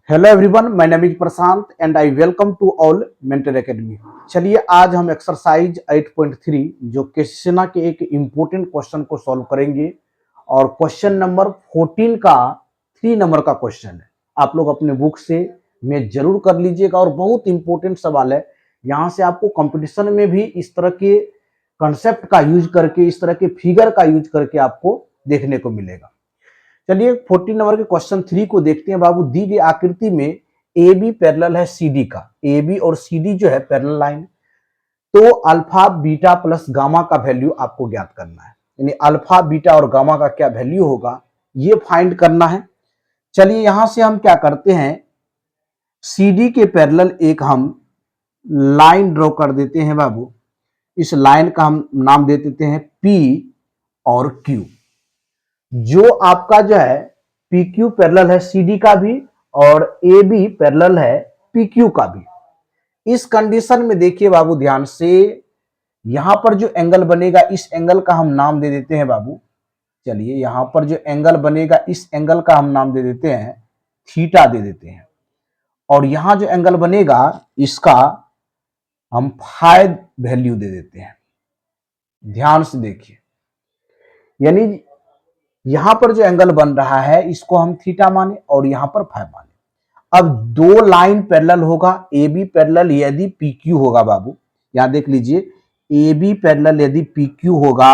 Hello everyone, my name is Prashant and I welcome to all mentor academy. चलिए आज हम exercise 8.3 जो question के एक इम्पोर्टेंट क्वेश्चन को सॉल्व करेंगे और क्वेश्चन नंबर 14 का 3 नंबर का क्वेश्चन है। आप लोग अपने बुक से में जरूर कर लीजिएगा और बहुत इंपॉर्टेंट सवाल है। यहाँ से आपको कंपटीशन में भी इस तरह के कंसेप्ट का यूज करके, इस तरह के फिगर का यूज करके आपको देखने को मिलेगा। चलिए 14 नंबर के क्वेश्चन 3 को देखते हैं बाबू। दी गई आकृति में ए बी पैरेलल है सी डी का। ए बी और सी डी जो है पैरेलल लाइन, तो अल्फा बीटा प्लस गामा का वैल्यू आपको ज्ञात करना है। यानी अल्फा बीटा और गामा का क्या वैल्यू होगा ये फाइंड करना है। चलिए यहां से हम क्या करते हैं, सी डी के पैरेलल एक हम लाइन ड्रॉ कर देते हैं बाबू। इस लाइन का हम नाम दे देते हैं पी और क्यू। जो आपका जो है पी क्यू पैरेलल है सी डी का भी और ए बी पैरेलल है पी क्यू का भी। इस कंडीशन में देखिए बाबू ध्यान से, यहां पर जो एंगल बनेगा इस एंगल का हम नाम दे देते हैं बाबू। चलिए यहां पर जो एंगल बनेगा इस एंगल का हम नाम दे देते हैं थीटा दे देते हैं, और यहां जो एंगल बनेगा इसका हम फाई वैल्यू दे देते हैं। ध्यान से देखिए, यानी यहां पर जो एंगल बन रहा है इसको हम थीटा माने और यहां पर फाई माने। अब दो लाइन पैरेलल होगा, ए बी पैरेलल यदि पी क्यू होगा बाबू, यहां देख लीजिए ए बी पैरेलल यदि पी क्यू होगा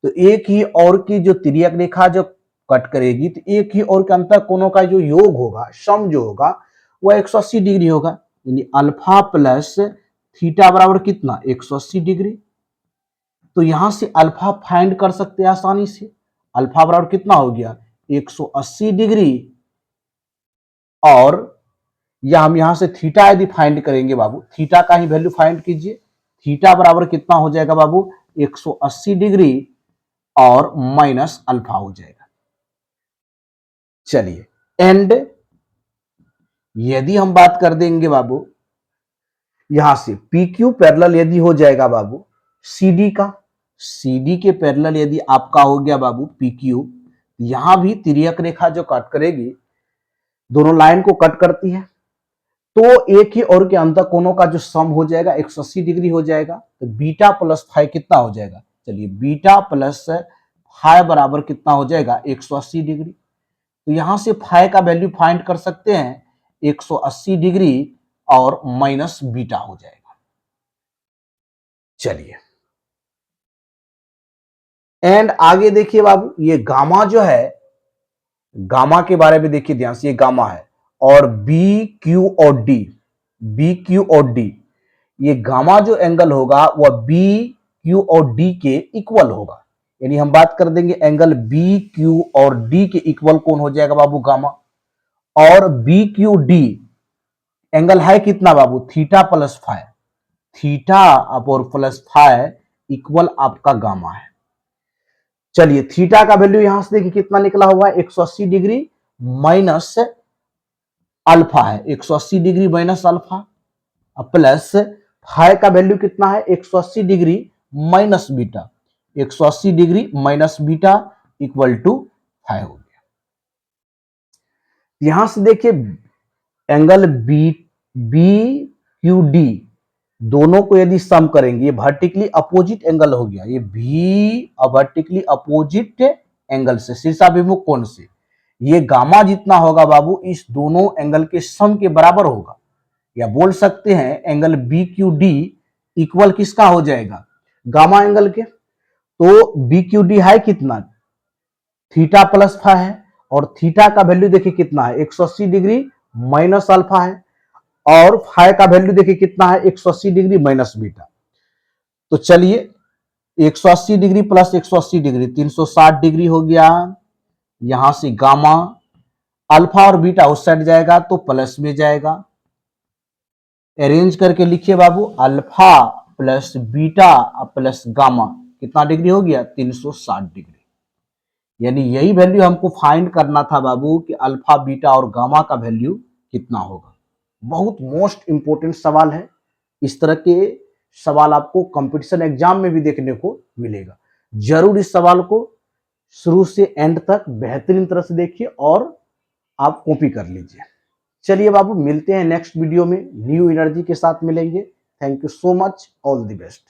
तो एक ही और की जो तिर्यक रेखा जो कट करेगी तो एक ही और के अंतर कोणों का जो योग होगा, सम जो होगा वह 180 डिग्री होगा। यानी अल्फा प्लस थीटा बराबर कितना, 180 डिग्री। तो यहां से अल्फा फाइंड कर सकते हैं आसानी से। अल्फा बराबर कितना हो गया, 180 डिग्री। और या हम यहां से थीटा यदि फाइंड करेंगे बाबू, थीटा का ही वैल्यू फाइंड कीजिए। थीटा बराबर कितना हो जाएगा बाबू, 180 डिग्री और माइनस अल्फा हो जाएगा। चलिए एंड यदि हम बात कर देंगे बाबू, यहां से पी क्यू पैरेलल यदि हो जाएगा बाबू सी डी का, सी डी के पैरेलल यदि आपका हो गया बाबू पी क्यू, यहां भी तिर्यक रेखा जो कट करेगी दोनों लाइन को कट करती है, तो एक ही और के अंतर कोणों का जो सम हो जाएगा 180 डिग्री हो जाएगा। तो बीटा प्लस फाई कितना हो जाएगा, चलिए बीटा प्लस फाई बराबर कितना हो जाएगा, 180 डिग्री। तो यहां से फाई का वैल्यू फाइंड कर सकते हैं 180 डिग्री और माइनस बीटा हो जाएगा। चलिए एंड आगे देखिए बाबू, ये गामा जो है, गामा के बारे में देखिए ध्यान से, ये गामा है और बी क्यू और डी, बी क्यू और डी, ये गामा जो एंगल होगा वह बी क्यू और डी के इक्वल होगा। यानी हम बात कर देंगे एंगल बी क्यू और डी के इक्वल कौन हो जाएगा बाबू, गामा। और बी क्यू डी एंगल है कितना बाबू, थीटा प्लस फाई, थीटा और प्लस फाई इक्वल आपका गामा है। चलिए थीटा का वैल्यू यहां से देखिए कितना निकला हुआ है, 180 डिग्री माइनस अल्फा है, 180 degree minus alpha plus phi का वैल्यू कितना है, 180 degree minus beta, 180 degree minus beta equal to phi हो गया। यहां से देखिए angle B B Q D दोनों को यदि सम करेंगे, ये वर्टिकली अपोजिट एंगल हो गया, ये भी वर्टिकली अपोजिट एंगल से, शीर्षाभिमुख कोण से, ये गामा जितना होगा बाबू इस दोनों एंगल के सम के बराबर होगा। या बोल सकते हैं angle B Q D equal किसका हो जाएगा, गामा एंगल के। तो बी क्यू डी है कितना, थीटा प्लस फाई है, और थीटा का वैल्यू देखिए कितना है, 180 डिग्री माइनस अल्फा है, और फाई का वैल्यू देखिए कितना है, 180 डिग्री माइनस बीटा। तो चलिए 180 डिग्री प्लस 180 डिग्री 360 डिग्री हो गया। यहां से गामा, अल्फा और बीटा उस साइड जाएगा तो प्लस में जाएगा। अरेंज करके लिखिए बाबू, alpha plus beta plus gamma कितना डिग्री हो गया, 360 डिग्री। यानी यही वैल्यू हमको फाइंड करना था बाबू कि अल्फा बीटा और गामा का वैल्यू कितना होगा। बहुत मोस्ट इंपोर्टेंट सवाल है। इस तरह के सवाल आपको कंपटीशन एग्जाम में भी देखने को मिलेगा। जरूर इस सवाल को शुरू से एंड तक बेहतरीन तरह से देखिए और आप कॉपी कर लीजिए। चलिए बाबू, मिलते हैं नेक्स्ट वीडियो में, न्यू एनर्जी के साथ मिलेंगे। Thank you so much, all the best.